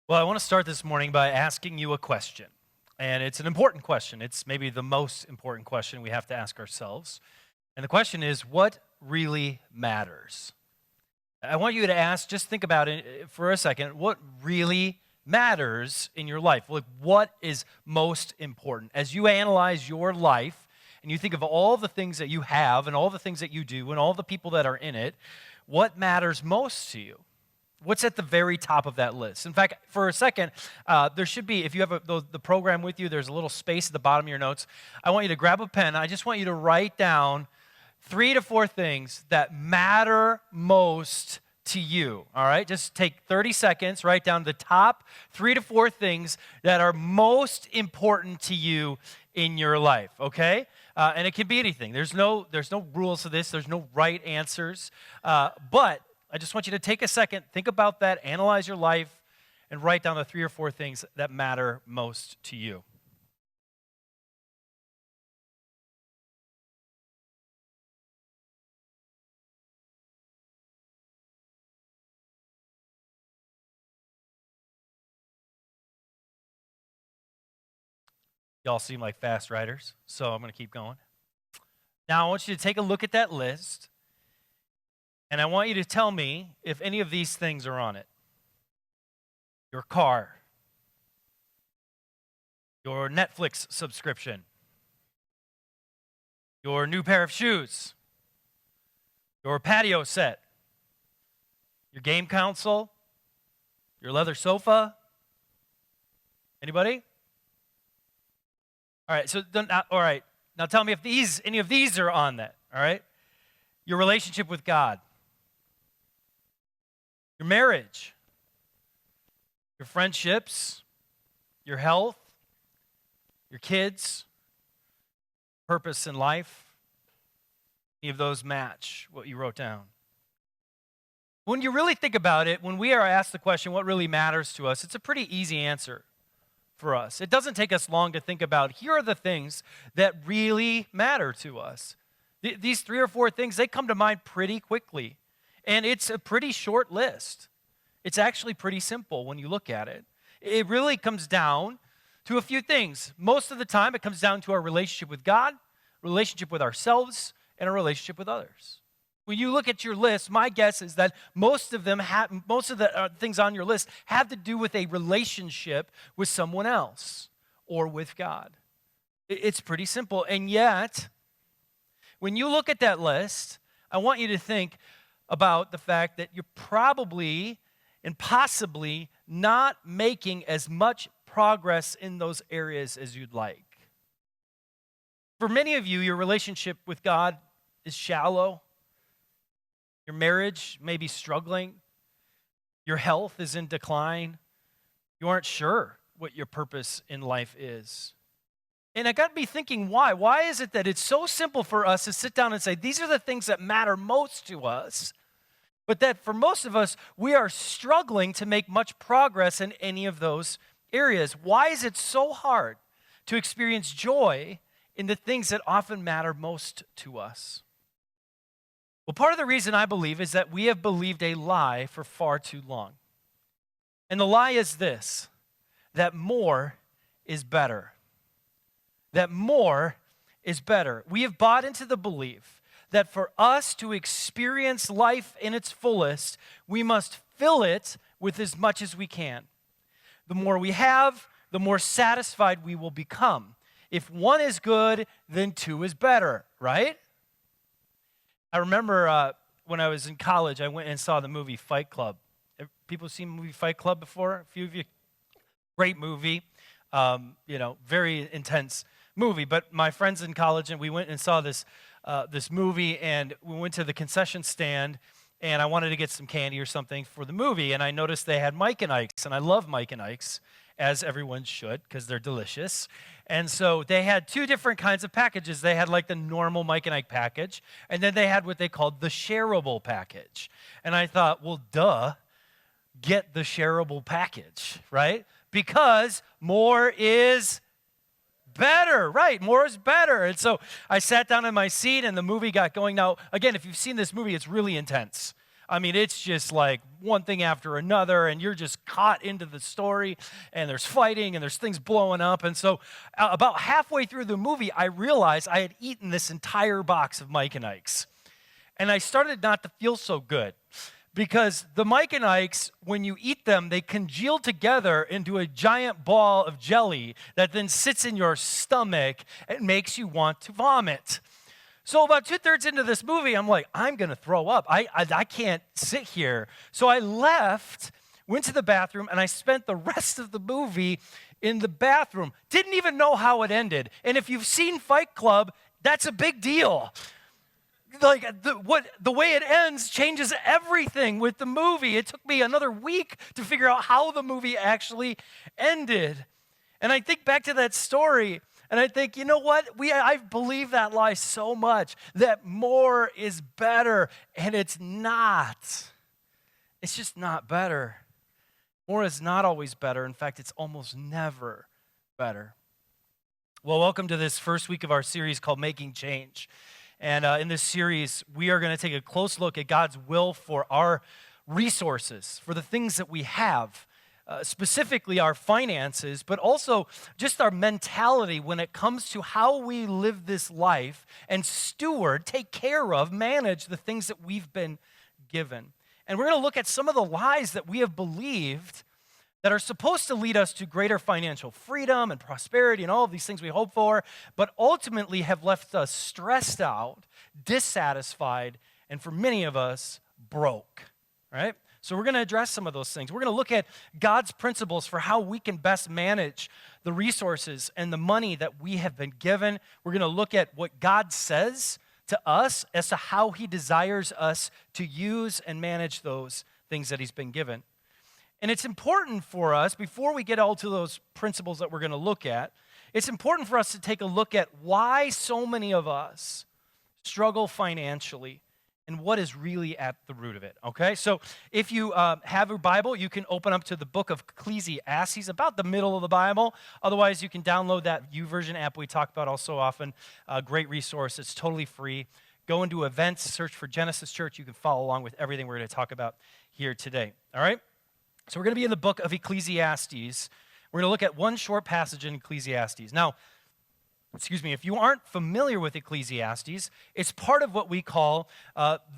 Well, I want to start this morning by asking you a question. And it's an important question. It's maybe the most important question we have to ask ourselves. And the question is, what really matters? I want you to ask, just think about it for a second, what really matters in your life? Like, what is most important? As you analyze your life and you think of all the things that you have and all the things that you do and all the people that are in it, what matters most to you? What's at the very top of that list? In fact, for a second, there should be, if you have the program with you, there's a little space at the bottom of your notes. I want you to grab a pen. I just want you to write down 3 to 4 things that matter most to you, all right? Just take 30 seconds, write down the top 3 to 4 things that are most important to you in your life, okay? And it can be anything. There's no rules to this. There's no right answers. But I just want you to take a second, think about that, analyze your life, and write down the 3 or 4 things that matter most to you. Y'all seem like fast writers, so I'm going to keep going. Now, I want you to take a look at that list, and I want you to tell me if any of these things are on it. Your car, your Netflix subscription, your new pair of shoes, your patio set, your game console, your leather sofa. Anybody? All right, all right. Now tell me if any of these are on that, all right? Your relationship with God, your marriage, your friendships, your health, your kids, purpose in life. Any of those match what you wrote down? When you really think about it, when we are asked the question, what really matters to us, it's a pretty easy answer for us. It doesn't take us long to think about, here are the things that really matter to us. These 3 or 4 things, they come to mind pretty quickly. And it's a pretty short list. It's actually pretty simple when you look at it. It really comes down to a few things. Most of the time, it comes down to our relationship with God, relationship with ourselves, and a relationship with others. When you look at your list, my guess is that most of the things on your list have to do with a relationship with someone else or with God. It's pretty simple. And yet, when you look at that list, I want you to think about the fact that you're probably and possibly not making as much progress in those areas as you'd like. For many of you, your relationship with God is shallow. Your marriage may be struggling. Your health is in decline. You aren't sure what your purpose in life is. And I got to be thinking, why? Why is it that it's so simple for us to sit down and say, these are the things that matter most to us, but that for most of us, we are struggling to make much progress in any of those areas? Why is it so hard to experience joy in the things that often matter most to us? Well, part of the reason I believe is that we have believed a lie for far too long. And the lie is this, that more is better. That more is better. We have bought into the belief that for us to experience life in its fullest, we must fill it with as much as we can. The more we have, the more satisfied we will become. If 1 is good, then 2 is better, right? I remember when I was in college, I went and saw the movie Fight Club. Have people seen the movie Fight Club before? A few of you. Great movie, very intense movie. But my friends in college, and we went and saw this movie, and we went to the concession stand, and I wanted to get some candy or something for the movie, and I noticed they had Mike and Ike's, and I love Mike and Ike's, as everyone should, because they're delicious. And so they had 2 different kinds of packages. They had like the normal Mike and Ike package, and then they had what they called the shareable package. And I thought, well, get the shareable package, right? Because more is better, right? More is better. And so I sat down in my seat, and the movie got going. Now, again, if you've seen this movie, it's really intense. I mean, it's just like one thing after another, and you're just caught into the story, and there's fighting, and there's things blowing up. And so, about halfway through the movie, I realized I had eaten this entire box of Mike and Ike's. And I started not to feel so good because the Mike and Ike's, when you eat them, they congeal together into a giant ball of jelly that then sits in your stomach and makes you want to vomit. So about 2/3 into this movie, I'm like, I'm going to throw up. I can't sit here. So I left, went to the bathroom, and I spent the rest of the movie in the bathroom. Didn't even know how it ended. And if you've seen Fight Club, that's a big deal. Like the way it ends changes everything with the movie. It took me another week to figure out how the movie actually ended. And I think back to that story, and I think, you know what? I believe that lie so much, that more is better, and it's not. It's just not better. More is not always better. In fact, it's almost never better. Well, welcome to this first week of our series called Making Change. And in this series, we are going to take a close look at God's will for our resources, for the things that we have. Specifically our finances, but also just our mentality when it comes to how we live this life and steward, take care of, manage the things that we've been given. And we're going to look at some of the lies that we have believed that are supposed to lead us to greater financial freedom and prosperity and all of these things we hope for, but ultimately have left us stressed out, dissatisfied, and for many of us, broke, right? So we're going to address some of those things. We're going to look at God's principles for how we can best manage the resources and the money that we have been given. We're going to look at what God says to us as to how he desires us to use and manage those things that he's been given. And it's important for us, before we get all to those principles that we're going to look at, it's important for us to take a look at why so many of us struggle financially and what is really at the root of it, okay? So if you have a Bible, you can open up to the book of Ecclesiastes, about the middle of the Bible. Otherwise, you can download that YouVersion app we talk about all so often. A great resource. It's totally free. Go into events, search for Genesis Church. You can follow along with everything we're going to talk about here today, all right? So we're going to be in the book of Ecclesiastes. We're going to look at one short passage in Ecclesiastes. Now, if you aren't familiar with Ecclesiastes, it's part of what we call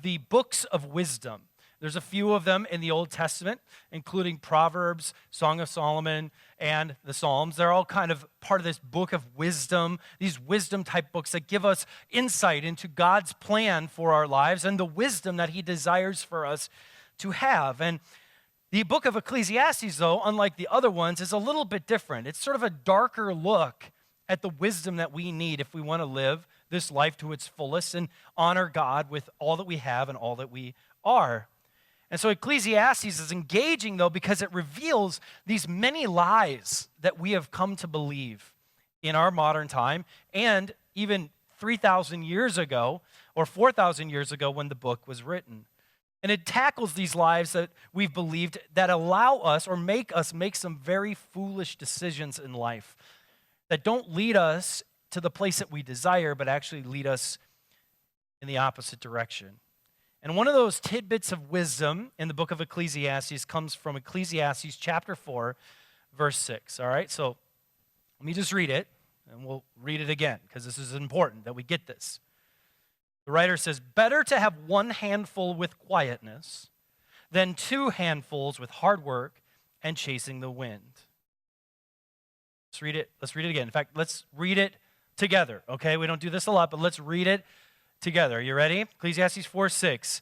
the books of wisdom. There's a few of them in the Old Testament, including Proverbs, Song of Solomon, and the Psalms. They're all kind of part of this book of wisdom, these wisdom-type books that give us insight into God's plan for our lives and the wisdom that he desires for us to have. And the book of Ecclesiastes, though, unlike the other ones, is a little bit different. It's sort of a darker look at the wisdom that we need if we want to live this life to its fullest and honor God with all that we have and all that we are. And so Ecclesiastes is engaging, though, because it reveals these many lies that we have come to believe in our modern time and even 3,000 years ago or 4,000 years ago when the book was written. And it tackles these lies that we've believed that allow us or make us make some very foolish decisions in life that don't lead us to the place that we desire, but actually lead us in the opposite direction. And one of those tidbits of wisdom in the book of Ecclesiastes comes from Ecclesiastes chapter 4, verse 6. All right, so let me just read it, and we'll read it again, because this is important that we get this. The writer says, "Better to have one handful with quietness than two handfuls with hard work and chasing the wind." Let's read it. Let's read it again. In fact, let's read it together, okay? We don't do this a lot, but let's read it together. Are you ready? Ecclesiastes 4:6.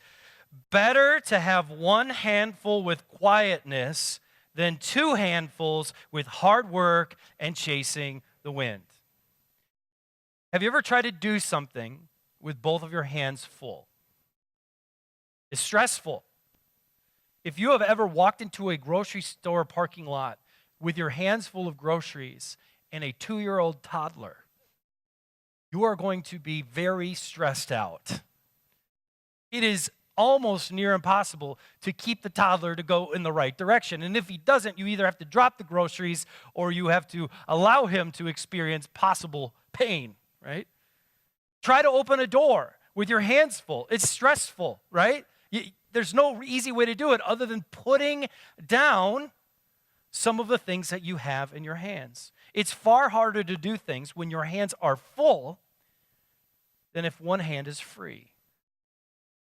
"Better to have one handful with quietness than two handfuls with hard work and chasing the wind." Have you ever tried to do something with both of your hands full? It's stressful. If you have ever walked into a grocery store parking lot with your hands full of groceries and a 2-year-old toddler, you are going to be very stressed out. It is almost near impossible to keep the toddler to go in the right direction. And if he doesn't, you either have to drop the groceries or you have to allow him to experience possible pain, right? Try to open a door with your hands full. It's stressful, right? there's no easy way to do it other than putting down some of the things that you have in your hands. It's far harder to do things when your hands are full than if one hand is free.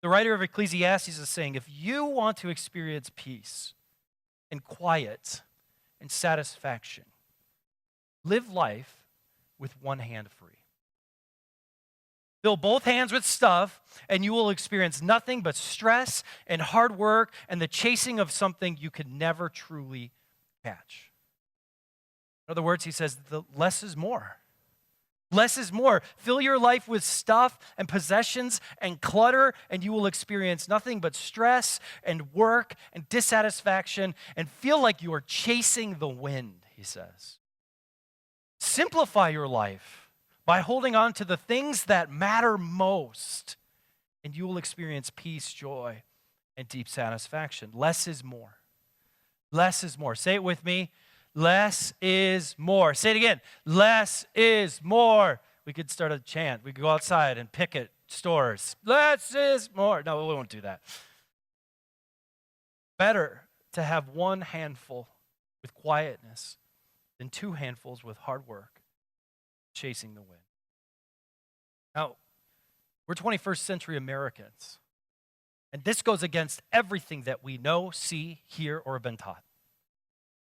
The writer of Ecclesiastes is saying, if you want to experience peace and quiet and satisfaction, live life with one hand free. Fill both hands with stuff, and you will experience nothing but stress and hard work and the chasing of something you could never truly catch. In other words, he says, the less is more. Less is more. Fill your life with stuff and possessions and clutter, and you will experience nothing but stress and work and dissatisfaction and feel like you are chasing the wind, he says. Simplify your life by holding on to the things that matter most, and you will experience peace, joy, and deep satisfaction. Less is more. Less is more. Say it with me. Less is more. Say it again. Less is more. We could start a chant. We could go outside and picket stores. Less is more. No, we won't do that. Better to have one handful with quietness than two handfuls with hard work, chasing the wind. Now, we're 21st century Americans, and this goes against everything that we know, see, hear, or have been taught.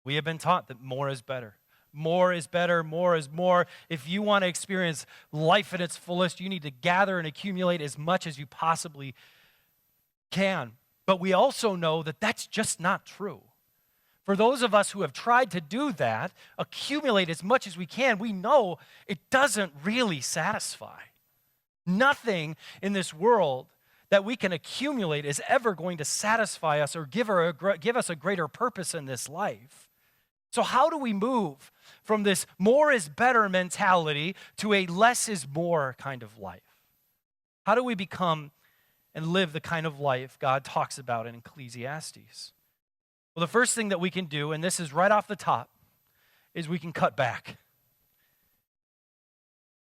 We have been taught that more is better. More is better, more is more. If you want to experience life at its fullest, you need to gather and accumulate as much as you possibly can. But we also know that that's just not true. For those of us who have tried to do that, accumulate as much as we can, we know it doesn't really satisfy. Nothing in this world that we can accumulate is ever going to satisfy us or give us a greater purpose in this life. So how do we move from this more is better mentality to a less is more kind of life? How do we become and live the kind of life God talks about in Ecclesiastes? Well, the first thing that we can do, and this is right off the top, is we can cut back.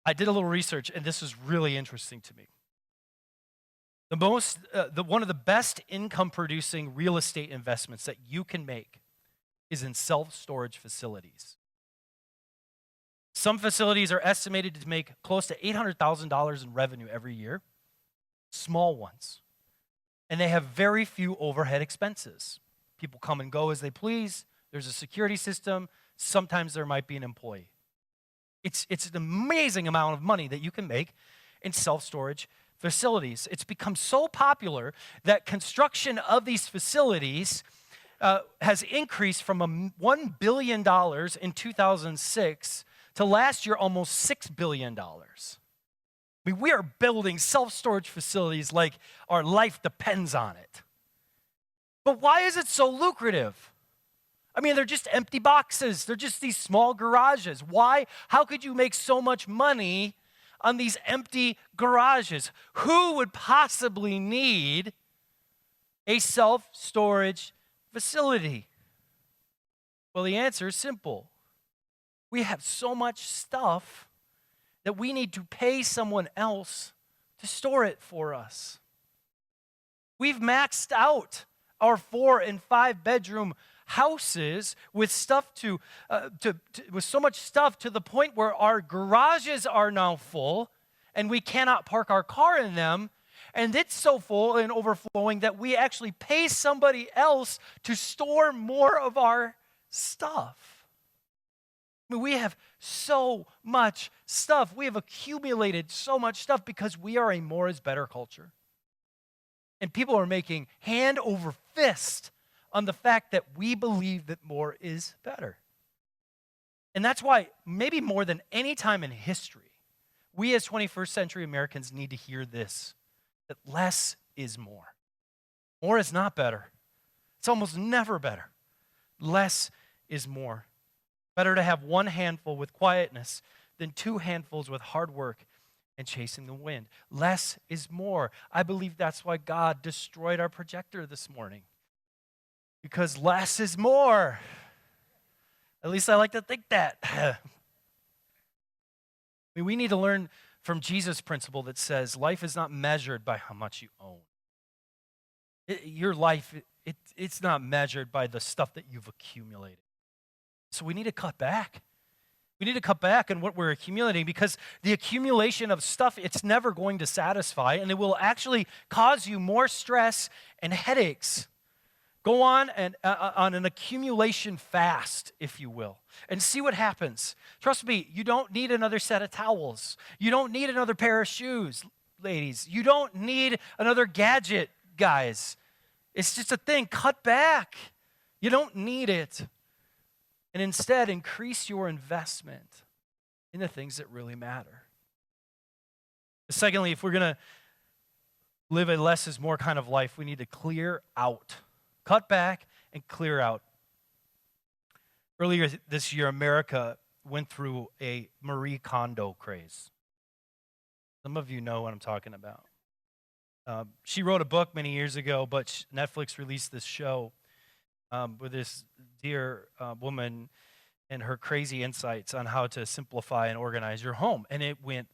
I did a little research, and this is really interesting to me. One of the best income-producing real estate investments that you can make is in self-storage facilities. Some facilities are estimated to make close to $800,000 in revenue every year, small ones, and they have very few overhead expenses. People come and go as they please. There's a security system. Sometimes there might be an employee. It's an amazing amount of money that you can make in self-storage facilities. It's become so popular that construction of these facilities has increased from $1 billion in 2006 to last year almost $6 billion. I mean, we are building self-storage facilities like our life depends on it. But why is it so lucrative? I mean, they're just empty boxes. They're just these small garages. Why? How could you make so much money on these empty garages? Who would possibly need a self-storage facility? Well, the answer is simple. We have so much stuff that we need to pay someone else to store it for us. We've maxed out our 4 and 5 bedroom houses with stuff with so much stuff to the point where our garages are now full and we cannot park our car in them. And it's so full and overflowing that we actually pay somebody else to store more of our stuff. I mean, we have so much stuff. We have accumulated so much stuff because we are a more is better culture. And people are making hand over fist on the fact that we believe that more is better. And that's why, maybe more than any time in history, we as 21st century Americans need to hear this, that less is more. More is not better. It's almost never better. Less is more. Better to have one handful with quietness than two handfuls with hard work and chasing the wind. Less is more. I believe that's why God destroyed our projector this morning. Because less is more. At least I like to think that. I mean, we need to learn from Jesus' principle that says life is not measured by how much you own. Your life, it's not measured by the stuff that you've accumulated. So we need to cut back. We need to cut back on what we're accumulating, because the accumulation of stuff, it's never going to satisfy, and it will actually cause you more stress and headaches. Go on an accumulation fast, if you will, and see what happens. Trust me, you don't need another set of towels. You don't need another pair of shoes, ladies. You don't need another gadget, guys. It's just a thing. Cut back. You don't need it. And instead, increase your investment in the things that really matter. Secondly, if we're going to live a less is more kind of life, we need to clear out. Cut back and clear out. Earlier this year, America went through a Marie Kondo craze. Some of you know what I'm talking about. She wrote a book many years ago, but Netflix released this show with this dear woman and her crazy insights on how to simplify and organize your home. And it went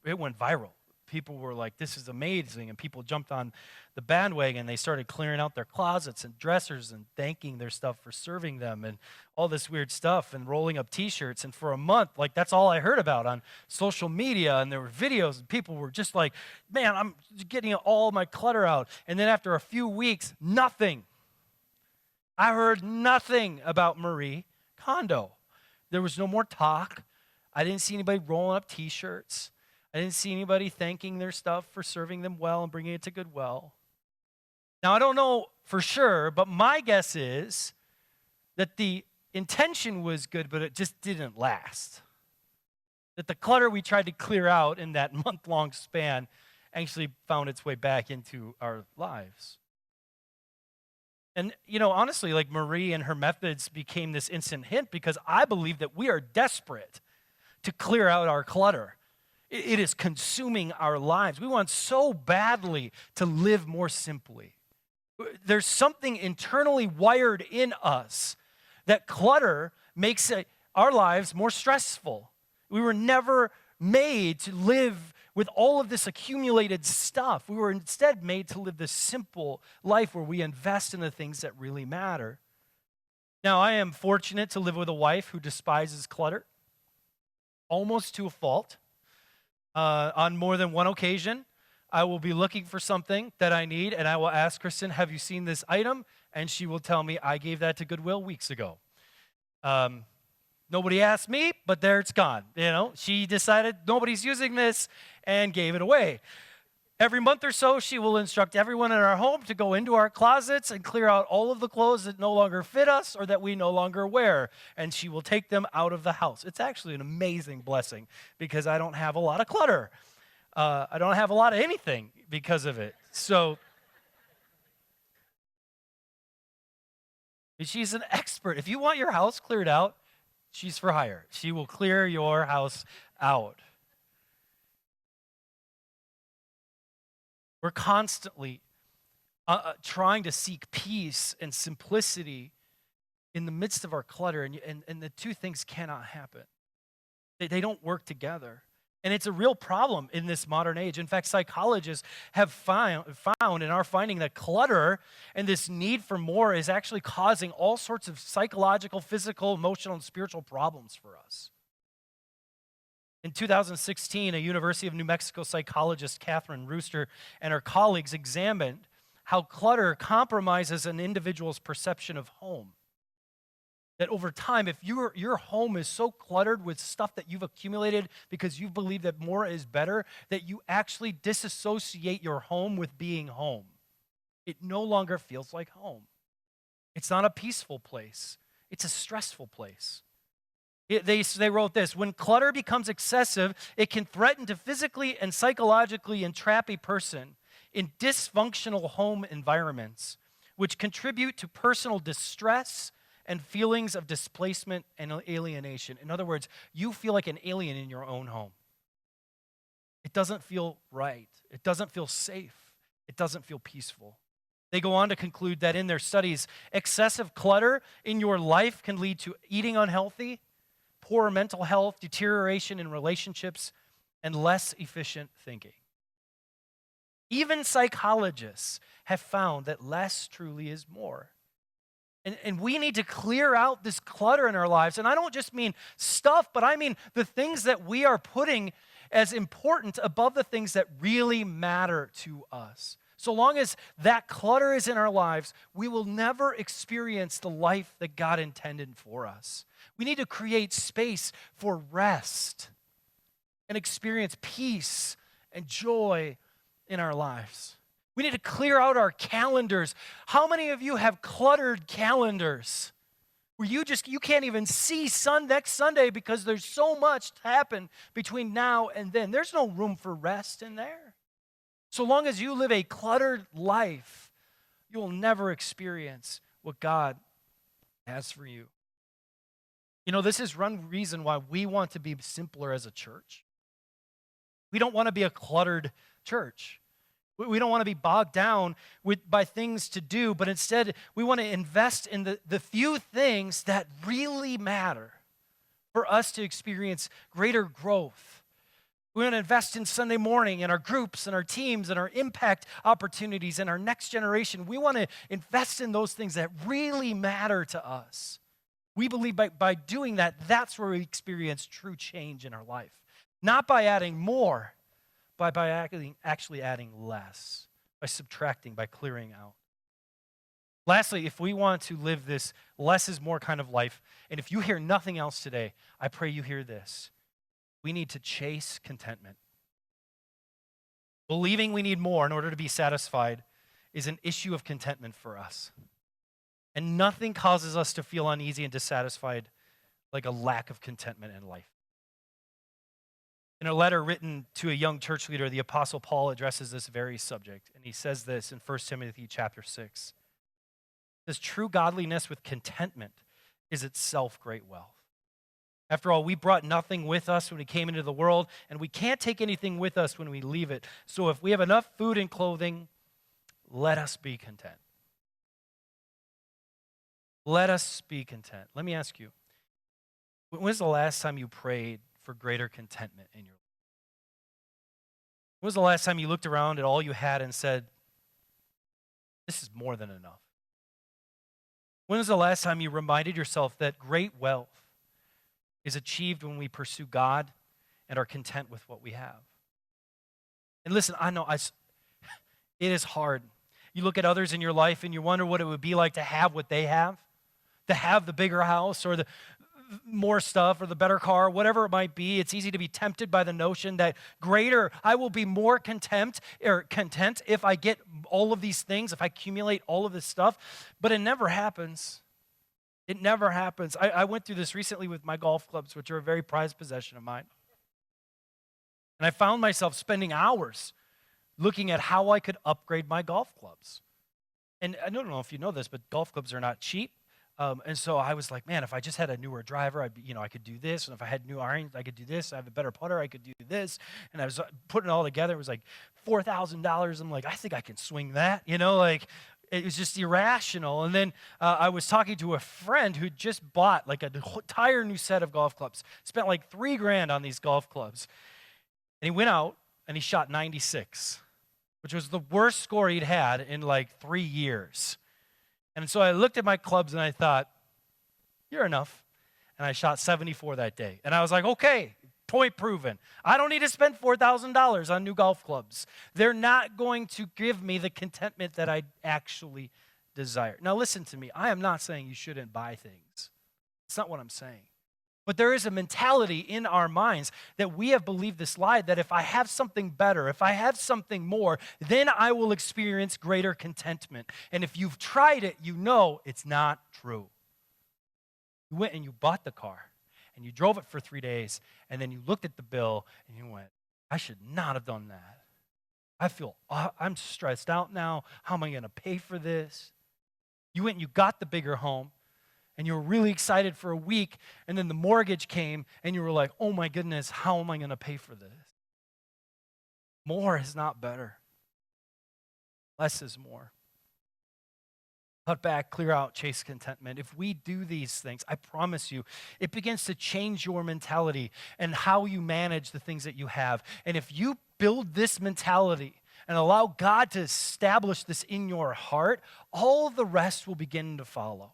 viral. People were like, this is amazing. And people jumped on the bandwagon. They started clearing out their closets and dressers and thanking their stuff for serving them and all this weird stuff and rolling up T-shirts. And for a month, like, that's all I heard about on social media. And there were videos and people were just like, man, I'm getting all my clutter out. And then after a few weeks, nothing. I heard nothing about Marie Kondo. There was no more talk. I didn't see anybody rolling up T-shirts. I didn't see anybody thanking their stuff for serving them well and bringing it to Goodwill. Now, I don't know for sure, but my guess is that the intention was good, but it just didn't last. That the clutter we tried to clear out in that month-long span actually found its way back into our lives. And, honestly, like, Marie and her methods became this instant hint because I believe that we are desperate to clear out our clutter. It is consuming our lives. We want so badly to live more simply. There's something internally wired in us that clutter makes our lives more stressful. We were never made to live with all of this accumulated stuff. We were instead made to live this simple life where we invest in the things that really matter. Now, I am fortunate to live with a wife who despises clutter, almost to a fault. On more than one occasion, I will be looking for something that I need, and I will ask Kristen, have you seen this item? And she will tell me, I gave that to Goodwill weeks ago. Nobody asked me, but there it's gone. She decided nobody's using this and gave it away. Every month or so, she will instruct everyone in our home to go into our closets and clear out all of the clothes that no longer fit us or that we no longer wear, and she will take them out of the house. It's actually an amazing blessing because I don't have a lot of clutter. I don't have a lot of anything because of it. So she's an expert. If you want your house cleared out, she's for hire. She will clear your house out. We're constantly trying to seek peace and simplicity in the midst of our clutter, and the two things cannot happen. They don't work together. And it's a real problem in this modern age. In fact, psychologists have found and are finding that clutter and this need for more is actually causing all sorts of psychological, physical, emotional, and spiritual problems for us. In 2016, a University of New Mexico psychologist, Catherine Rooster, and her colleagues examined how clutter compromises an individual's perception of home. That over time, if your home is so cluttered with stuff that you've accumulated because you believe that more is better, that you actually disassociate your home with being home. It no longer feels like home. It's not a peaceful place. It's a stressful place. They wrote this: when clutter becomes excessive, it can threaten to physically and psychologically entrap a person in dysfunctional home environments, which contribute to personal distress and feelings of displacement and alienation. In other words, you feel like an alien in your own home. It doesn't feel right. It doesn't feel safe. It doesn't feel peaceful. They go on to conclude that in their studies, excessive clutter in your life can lead to eating unhealthy, poor mental health, deterioration in relationships, and less efficient thinking. Even psychologists have found that less truly is more. And we need to clear out this clutter in our lives. And I don't just mean stuff, but I mean the things that we are putting as important above the things that really matter to us. So long as that clutter is in our lives, we will never experience the life that God intended for us. We need to create space for rest and experience peace and joy in our lives. We need to clear out our calendars. How many of you have cluttered calendars where you can't even see next Sunday because there's so much to happen between now and then? There's no room for rest in there. So long as you live a cluttered life, you will never experience what God has for you. You know, this is one reason why we want to be simpler as a church. We don't want to be a cluttered church. We don't want to be bogged down by things to do, but instead we want to invest in the few things that really matter for us to experience greater growth. We want to invest in Sunday morning, in our groups, and our teams, and our impact opportunities, and our next generation. We want to invest in those things that really matter to us. We believe by doing that, that's where we experience true change in our life. Not by adding more, but by actually adding less, by subtracting, by clearing out. Lastly, if we want to live this less is more kind of life, and if you hear nothing else today, I pray you hear this. We need to chase contentment. Believing we need more in order to be satisfied is an issue of contentment for us. And nothing causes us to feel uneasy and dissatisfied like a lack of contentment in life. In a letter written to a young church leader, the Apostle Paul addresses this very subject. And he says this in 1 Timothy chapter 6. He says, true godliness with contentment is itself great wealth. After all, we brought nothing with us when we came into the world, and we can't take anything with us when we leave it. So if we have enough food and clothing, let us be content. Let us be content. Let me ask you, when was the last time you prayed for greater contentment in your life? When was the last time you looked around at all you had and said, this is more than enough? When was the last time you reminded yourself that great wealth is achieved when we pursue God and are content with what we have? And listen, I know it is hard. You look at others in your life and you wonder what it would be like to have what they have, to have the bigger house or the more stuff or the better car, whatever it might be. It's easy to be tempted by the notion that I will be more content if I get all of these things, if I accumulate all of this stuff. But it never happens. It never happens. I went through this recently with my golf clubs, which are a very prized possession of mine. And I found myself spending hours looking at how I could upgrade my golf clubs. And I don't know if you know this, but golf clubs are not cheap. And so I was like, man, if I just had a newer driver, I could do this. And if I had new irons, I could do this. I have a better putter, I could do this. And I was putting it all together. It was like $4,000. I'm like, I think I can swing that. It was just irrational. And then I was talking to a friend who just bought like an entire new set of golf clubs, spent like $3,000 on these golf clubs. And he went out and he shot 96, which was the worst score he'd had in like 3 years. And so I looked at my clubs and I thought, you're enough. And I shot 74 that day. And I was like, okay, point proven. I don't need to spend $4,000 on new golf clubs. They're not going to give me the contentment that I actually desire. Now listen to me. I am not saying you shouldn't buy things. That's not what I'm saying. But there is a mentality in our minds that we have believed this lie that if I have something better, if I have something more, then I will experience greater contentment. And if you've tried it, you know it's not true. You went and you bought the car and you drove it for 3 days and then you looked at the bill and you went, I should not have done that. I'm stressed out now. How am I going to pay for this? You went and you got the bigger home. And you were really excited for a week, and then the mortgage came, and you were like, oh my goodness, how am I going to pay for this? More is not better. Less is more. Cut back, clear out, chase contentment. If we do these things, I promise you, it begins to change your mentality and how you manage the things that you have. And if you build this mentality and allow God to establish this in your heart, all of the rest will begin to follow.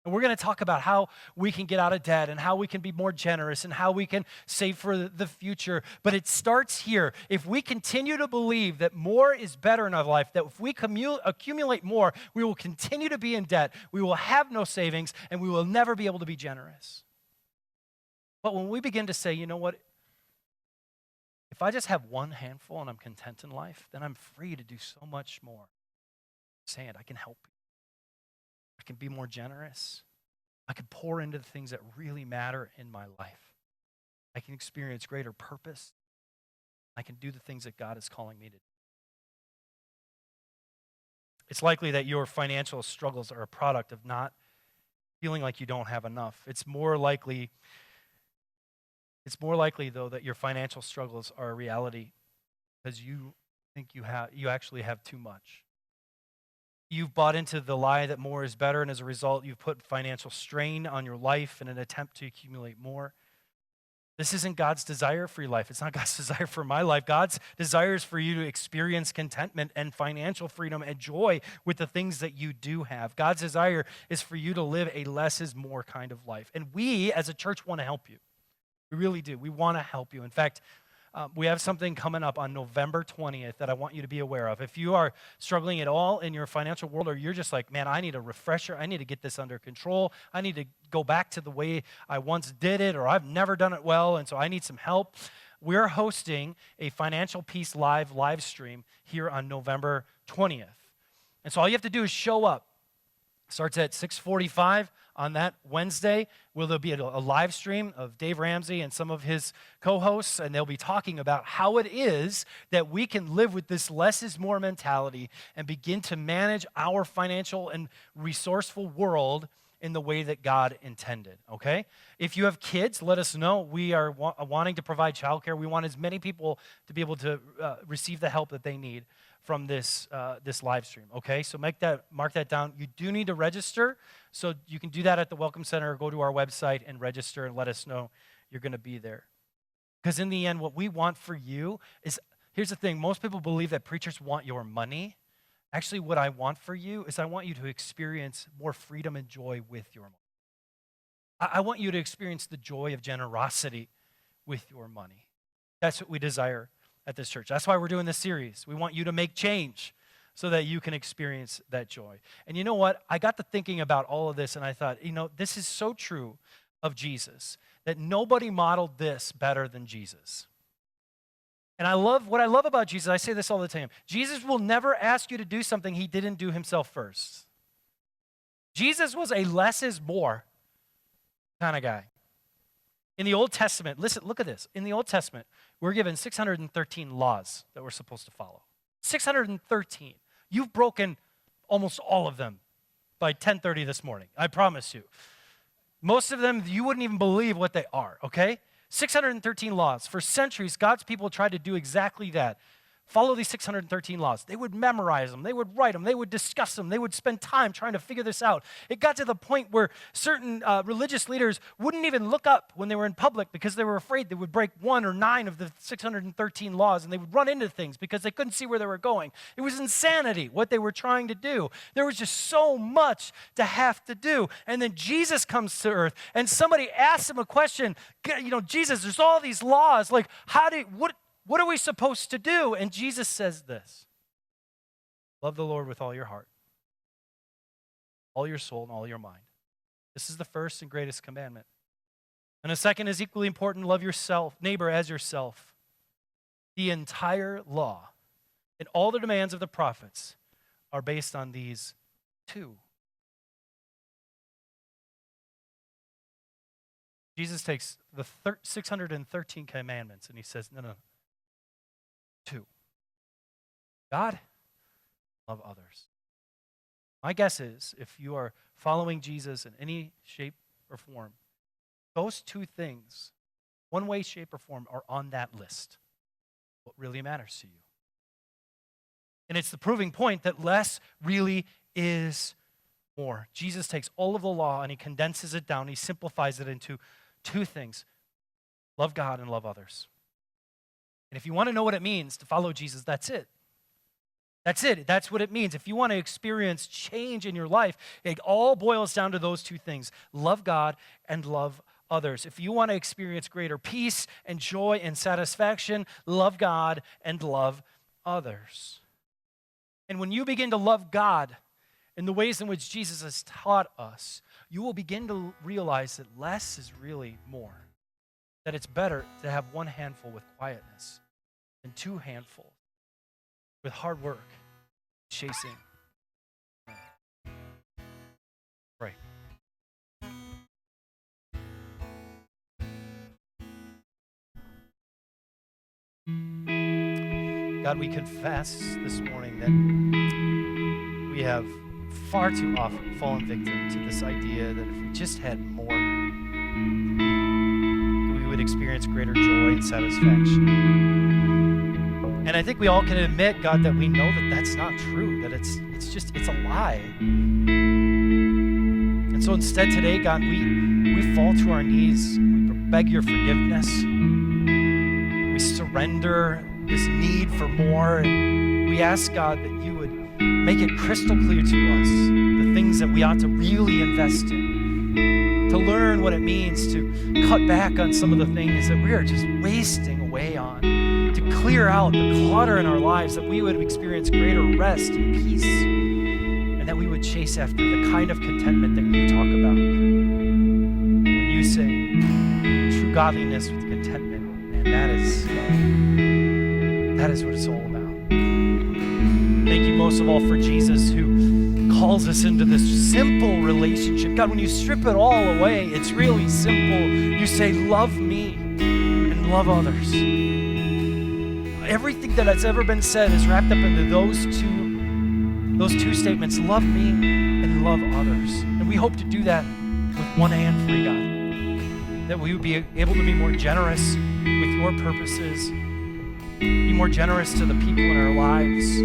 And we're going to talk about how we can get out of debt and how we can be more generous and how we can save for the future. But it starts here. If we continue to believe that more is better in our life, that if we accumulate more, we will continue to be in debt, we will have no savings, and we will never be able to be generous. But when we begin to say, you know what, if I just have one handful and I'm content in life, then I'm free to do so much more. Saying, I can help you. I can be more generous. I can pour into the things that really matter in my life. I can experience greater purpose. I can do the things that God is calling me to do. It's likely that your financial struggles are a product of not feeling like you don't have enough. It's more likely, though, that your financial struggles are a reality because you think you actually have too much. You've bought into the lie that more is better, and as a result, you've put financial strain on your life in an attempt to accumulate more. This isn't God's desire for your life. It's not God's desire for my life. God's desire is for you to experience contentment and financial freedom and joy with the things that you do have. God's desire is for you to live a less is more kind of life. And we, as a church, want to help you. We really do. We want to help you. In fact, we have something coming up on November 20th that I want you to be aware of. If you are struggling at all in your financial world, or you're just like, man, I need a refresher, I need to get this under control, I need to go back to the way I once did it, or I've never done it well, and so I need some help. We're hosting a Financial Peace live stream here on November 20th. And so all you have to do is show up. Starts at 6:45 on that Wednesday. There'll be a live stream of Dave Ramsey and some of his co-hosts, and they'll be talking about how it is that we can live with this less is more mentality and begin to manage our financial and resourceful world in the way that God intended, okay? If you have kids, let us know. We are wanting to provide childcare. We want as many people to be able to receive the help that they need from this live stream, okay? So mark that down. You do need to register, so you can do that at the Welcome Center or go to our website and register and let us know you're going to be there. Because in the end, what we want for you is, here's the thing, most people believe that preachers want your money. Actually, what I want for you is I want you to experience more freedom and joy with your money. I want you to experience the joy of generosity with your money. That's what we desire at this church. That's why we're doing this series. We want you to make change so that you can experience that joy. And you know what? I got to thinking about all of this, and I thought, this is so true of Jesus, that nobody modeled this better than Jesus. And what I love about Jesus, I say this all the time, Jesus will never ask you to do something he didn't do himself first. Jesus was a less is more kind of guy. In the Old Testament, listen, look at this. In the Old Testament, we're given 613 laws that we're supposed to follow. 613. You've broken almost all of them by 10:30 this morning. I promise you. Most of them, you wouldn't even believe what they are, okay? 613 laws. For centuries, God's people tried to do exactly that. Follow these 613 laws. They would memorize them. They would write them. They would discuss them. They would spend time trying to figure this out. It got to the point where certain religious leaders wouldn't even look up when they were in public because they were afraid they would break 1 or 9 of the 613 laws, and they would run into things because they couldn't see where they were going. It was insanity what they were trying to do. There was just so much to have to do. And then Jesus comes to earth, and somebody asks him a question. Jesus, there's all these laws. Like, what are we supposed to do? And Jesus says this: love the Lord with all your heart, all your soul, and all your mind. This is the first and greatest commandment. And the second is equally important: love yourself, neighbor as yourself. The entire law and all the demands of the prophets are based on these two. Jesus takes the 613 commandments and he says, no. 2. God, love others. My guess is, if you are following Jesus in any shape or form, those 2 things, one way, shape, or form, are on that list. What really matters to you. And it's the proving point that less really is more. Jesus takes all of the law and he condenses it down. He simplifies it into 2 things: love God and love others. And if you want to know what it means to follow Jesus, that's it. That's it. That's what it means. If you want to experience change in your life, it all boils down to those two things: love God and love others. If you want to experience greater peace and joy and satisfaction, love God and love others. And when you begin to love God in the ways in which Jesus has taught us, you will begin to realize that less is really more. That it's better to have one handful with quietness than two handfuls with hard work, chasing. Pray. God, we confess this morning that we have far too often fallen victim to this idea that if we just had more, we would experience greater joy and satisfaction. And I think we all can admit, God, that we know that that's not true, that it's a lie. And so instead today, God, we fall to our knees, we beg your forgiveness, we surrender this need for more, and we ask, God, that you would make it crystal clear to us the things that we ought to really invest in, to learn what it means to cut back on some of the things that we are just wasting away on, to clear out the clutter in our lives, that we would experience greater rest and peace, and that we would chase after the kind of contentment that you talk about. When you say true godliness with contentment, and that is what it's all about. Thank you most of all for Jesus, who calls us into this simple relationship. God, when you strip it all away, it's really simple. You say, love me and love others. Everything that has ever been said is wrapped up into those two statements: love me and love others. And we hope to do that with one hand free, God. That we would be able to be more generous with your purposes, be more generous to the people in our lives,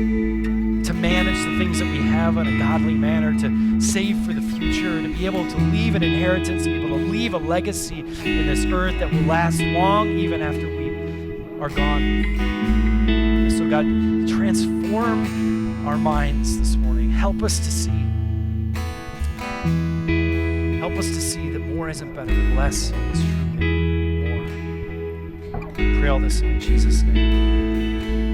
to manage the things that we have in a godly manner, to save for the future, to be able to leave an inheritance, to be able to leave a legacy in this earth that will last long even after we are gone. And so God, transform our minds this morning. Help us to see. Help us to see that more isn't better, and less is truly more. Pray all this in Jesus' name.